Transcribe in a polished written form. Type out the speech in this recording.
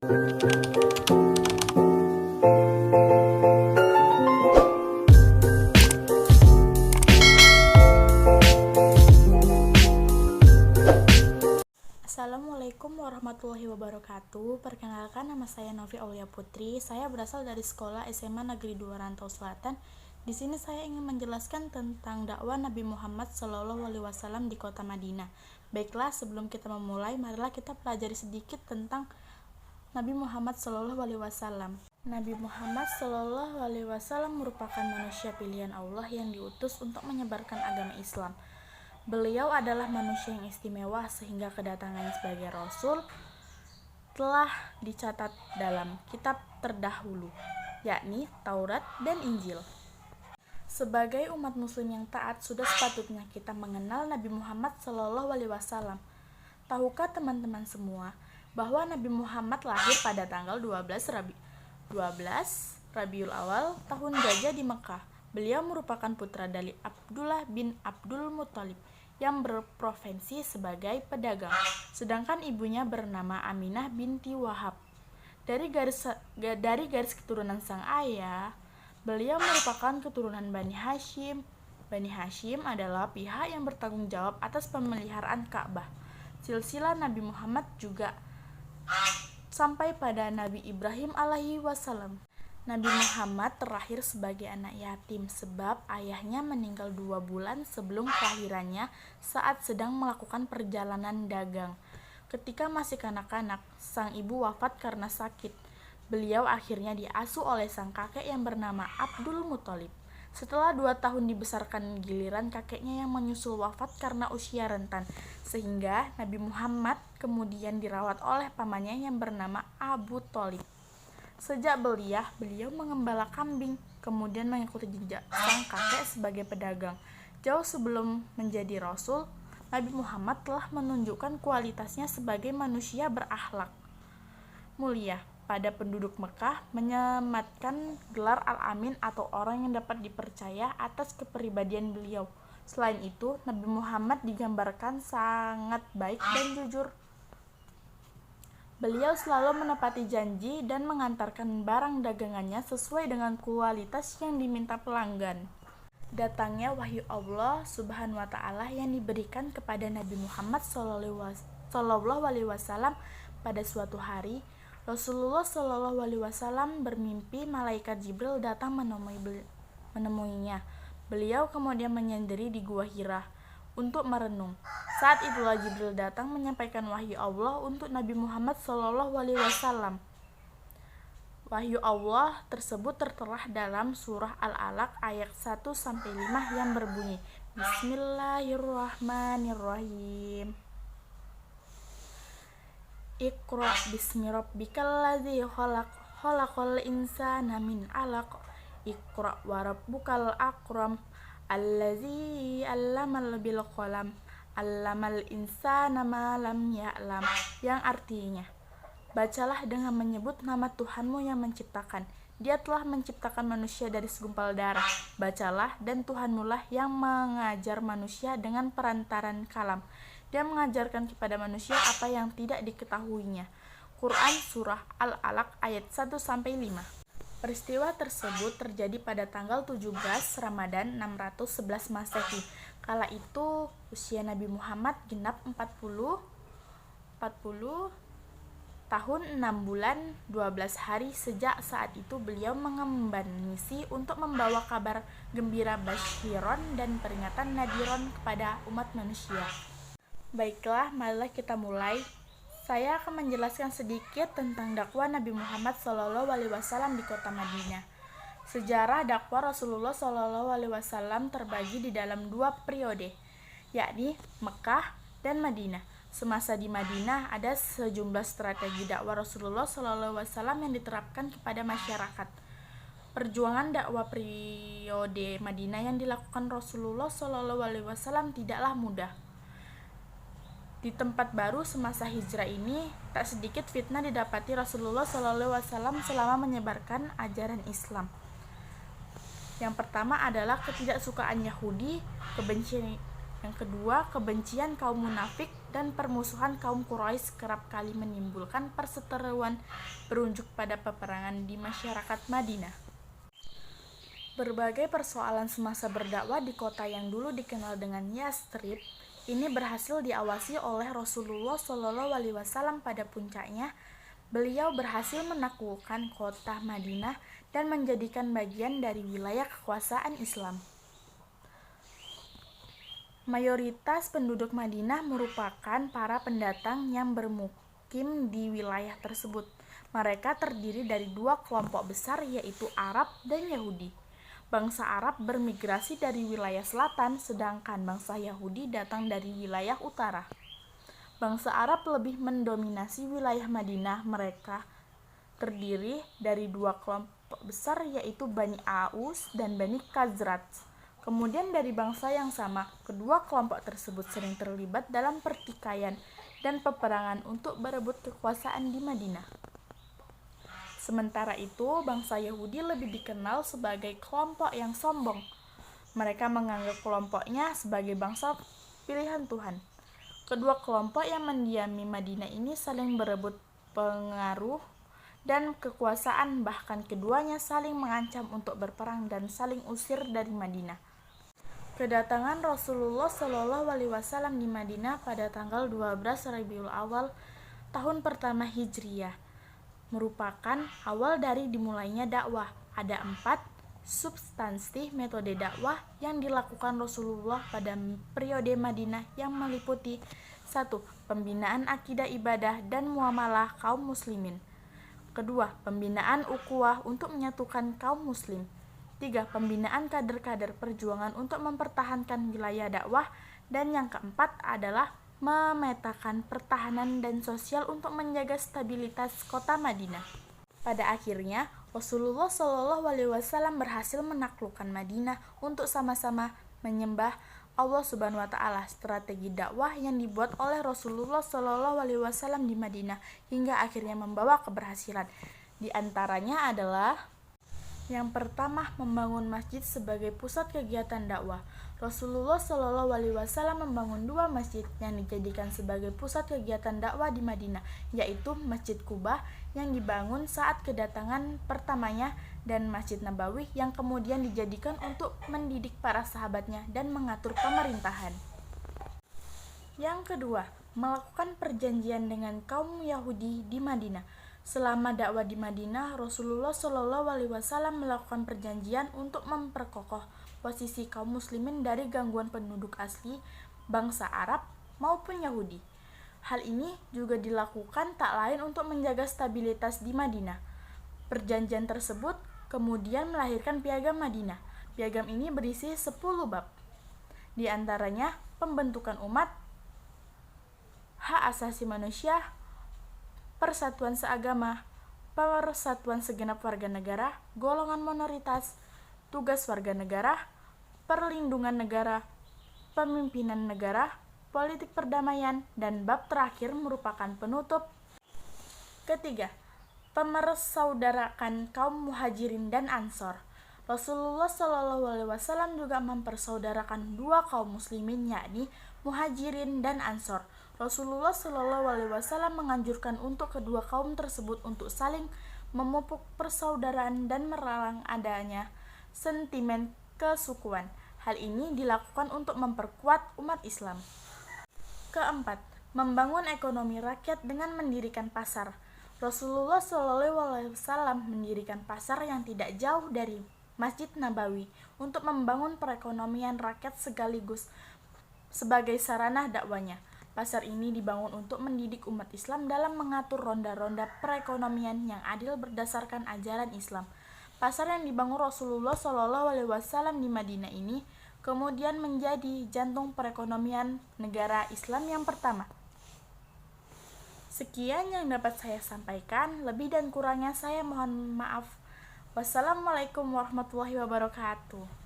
Assalamualaikum warahmatullahi wabarakatuh. Perkenalkan, nama saya Novi Aulia Putri. Saya berasal dari Sekolah SMA Negeri 2 Rantau Selatan. Di sini saya ingin menjelaskan tentang dakwah Nabi Muhammad SAW di kota Madinah. Baiklah, sebelum kita memulai, marilah kita pelajari sedikit tentang Nabi Muhammad SAW. Nabi Muhammad SAW merupakan manusia pilihan Allah yang diutus untuk menyebarkan agama Islam. Beliau adalah manusia yang istimewa sehingga kedatangannya sebagai Rasul telah dicatat dalam kitab terdahulu, yakni Taurat dan Injil. Sebagai umat muslim yang taat, sudah sepatutnya kita mengenal Nabi Muhammad SAW. Tahukah teman-teman semua bahwa Nabi Muhammad lahir pada tanggal 12 Rabiul Awal tahun Gajah di Mekah. Beliau merupakan putra dari Abdullah bin Abdul Muthalib yang berprofesi sebagai pedagang, sedangkan ibunya bernama Aminah binti Wahab. Dari garis keturunan sang ayah, beliau merupakan keturunan Bani Hashim. Bani Hashim adalah pihak yang bertanggung jawab atas pemeliharaan Ka'bah. Silsilah Nabi Muhammad juga sampai pada Nabi Ibrahim alaihi wasallam. Nabi Muhammad terlahir sebagai anak yatim sebab ayahnya meninggal 2 bulan sebelum kelahirannya saat sedang melakukan perjalanan dagang. Ketika masih kanak-kanak, sang ibu wafat karena sakit. Beliau akhirnya diasuh oleh sang kakek yang bernama Abdul Muthalib. Setelah 2 tahun dibesarkan, giliran kakeknya yang menyusul wafat karena usia rentan, sehingga Nabi Muhammad kemudian dirawat oleh pamannya yang bernama Abu Thalib. Sejak belia, beliau mengembala kambing, kemudian mengikuti jejak sang kakek sebagai pedagang. Jauh sebelum menjadi Rasul, Nabi Muhammad telah menunjukkan kualitasnya sebagai manusia berakhlak mulia pada penduduk Mekah, menyematkan gelar Al-Amin atau orang yang dapat dipercaya atas kepribadian beliau. Selain itu, Nabi Muhammad digambarkan sangat baik dan jujur. Beliau selalu menepati janji dan mengantarkan barang dagangannya sesuai dengan kualitas yang diminta pelanggan. Datangnya wahyu Allah Subhanahu wa Ta'ala yang diberikan kepada Nabi Muhammad SAW pada suatu hari, Rasulullah SAW bermimpi malaikat Jibril datang menemuinya. Beliau kemudian menyendiri di Gua Hira untuk merenung. Saat itulah Jibril datang menyampaikan wahyu Allah untuk Nabi Muhammad SAW. Wahyu Allah tersebut tertera dalam surah Al-Alaq ayat 1-5 yang berbunyi, Bismillahirrahmanirrahim. Iqra bismi rabbikal ladzi khalaq, khalaqal insana min 'alaq. Iqra wa rabbukal akram, allazi 'allamal bil qalam, 'allamal insana ma lam ya'lam. Yang artinya, bacalah dengan menyebut nama Tuhanmu yang menciptakan. Dia telah menciptakan manusia dari segumpal darah. Bacalah, dan Tuhanmulah yang mengajar manusia dengan perantaran kalam. Dia mengajarkan kepada manusia apa yang tidak diketahuinya. Quran Surah Al-Alaq ayat 1-5. Peristiwa tersebut terjadi pada tanggal 17 Ramadan 611 Masehi. Kala itu usia Nabi Muhammad genap 40 tahun 6 bulan 12 hari. Sejak saat itu beliau mengemban misi untuk membawa kabar gembira basyiron dan peringatan nadiron kepada umat manusia. Baiklah, marilah kita mulai. Saya akan menjelaskan sedikit tentang dakwah Nabi Muhammad SAW di kota Madinah. Sejarah dakwah Rasulullah SAW terbagi di dalam 2 periode, yakni Mekah dan Madinah. Semasa di Madinah, ada sejumlah strategi dakwah Rasulullah SAW yang diterapkan kepada masyarakat. Perjuangan dakwah periode Madinah yang dilakukan Rasulullah SAW tidaklah mudah. Di tempat baru semasa hijrah ini, tak sedikit fitnah didapati Rasulullah SAW selama menyebarkan ajaran Islam. Yang pertama adalah ketidaksukaan Yahudi, yang kedua kebencian kaum munafik, dan permusuhan kaum Quraisy kerap kali menimbulkan perseteruan berujung pada peperangan di masyarakat Madinah. Berbagai persoalan semasa berdakwah di kota yang dulu dikenal dengan Yathrib ini berhasil diawasi oleh Rasulullah SAW. Pada puncaknya, beliau berhasil menaklukkan kota Madinah dan menjadikan bagian dari wilayah kekuasaan Islam. Mayoritas penduduk Madinah merupakan para pendatang yang bermukim di wilayah tersebut. Mereka terdiri dari dua kelompok besar, yaitu Arab dan Yahudi. Bangsa Arab bermigrasi dari wilayah selatan, sedangkan bangsa Yahudi datang dari wilayah utara. Bangsa Arab lebih mendominasi wilayah Madinah. Mereka terdiri dari dua kelompok besar, yaitu Bani Aus dan Bani Khazraj. Kemudian dari bangsa yang sama, kedua kelompok tersebut sering terlibat dalam pertikaian dan peperangan untuk berebut kekuasaan di Madinah. Sementara itu, bangsa Yahudi lebih dikenal sebagai kelompok yang sombong. Mereka menganggap kelompoknya sebagai bangsa pilihan Tuhan. Kedua kelompok yang mendiami Madinah ini saling berebut pengaruh dan kekuasaan, bahkan keduanya saling mengancam untuk berperang dan saling usir dari Madinah. Kedatangan Rasulullah SAW di Madinah pada tanggal 12 Rabiul Awal tahun pertama Hijriyah merupakan awal dari dimulainya dakwah. Ada 4 substansi metode dakwah yang dilakukan Rasulullah pada periode Madinah yang meliputi 1. Pembinaan akidah ibadah dan muamalah kaum muslimin. Kedua, pembinaan ukhuwah untuk menyatukan kaum muslim. 3. Pembinaan kader-kader perjuangan untuk mempertahankan wilayah dakwah. Dan yang keempat adalah memetakan pertahanan dan sosial untuk menjaga stabilitas kota Madinah. Pada akhirnya, Rasulullah SAW berhasil menaklukkan Madinah untuk sama-sama menyembah Allah Subhanahu wa Ta'ala. Strategi dakwah yang dibuat oleh Rasulullah SAW di Madinah hingga akhirnya membawa keberhasilan. Di antaranya adalah: yang pertama, membangun masjid sebagai pusat kegiatan dakwah. Rasulullah SAW membangun 2 masjid yang dijadikan sebagai pusat kegiatan dakwah di Madinah, yaitu Masjid Quba yang dibangun saat kedatangan pertamanya dan Masjid Nabawi yang kemudian dijadikan untuk mendidik para sahabatnya dan mengatur pemerintahan. Yang kedua, melakukan perjanjian dengan kaum Yahudi di Madinah. Selama dakwah di Madinah, Rasulullah SAW melakukan perjanjian untuk memperkokoh posisi kaum muslimin dari gangguan penduduk asli bangsa Arab maupun Yahudi. Hal ini juga dilakukan tak lain untuk menjaga stabilitas di Madinah. Perjanjian tersebut kemudian melahirkan Piagam Madinah. Piagam ini berisi 10 bab. Di antaranya pembentukan umat, hak asasi manusia, persatuan seagama, persatuan segenap warga negara, golongan minoritas, tugas warga negara, perlindungan negara, pemimpinan negara, politik perdamaian, dan bab terakhir merupakan penutup. Ketiga, pemersaudarakan kaum muhajirin dan ansor. Rasulullah SAW juga mempersaudarakan 2 kaum muslimin, yakni muhajirin dan ansor. Rasulullah SAW menganjurkan untuk kedua kaum tersebut untuk saling memupuk persaudaraan dan meralang adanya sentimen kesukuan. Hal ini dilakukan untuk memperkuat umat Islam. Keempat, membangun ekonomi rakyat dengan mendirikan pasar. Rasulullah SAW mendirikan pasar yang tidak jauh dari Masjid Nabawi untuk membangun perekonomian rakyat sekaligus sebagai sarana dakwanya. Pasar ini dibangun untuk mendidik umat Islam dalam mengatur ronda-ronda perekonomian yang adil berdasarkan ajaran Islam. Pasar yang dibangun Rasulullah SAW di Madinah ini kemudian menjadi jantung perekonomian negara Islam yang pertama. Sekian yang dapat saya sampaikan, lebih dan kurangnya saya mohon maaf. Wassalamualaikum warahmatullahi wabarakatuh.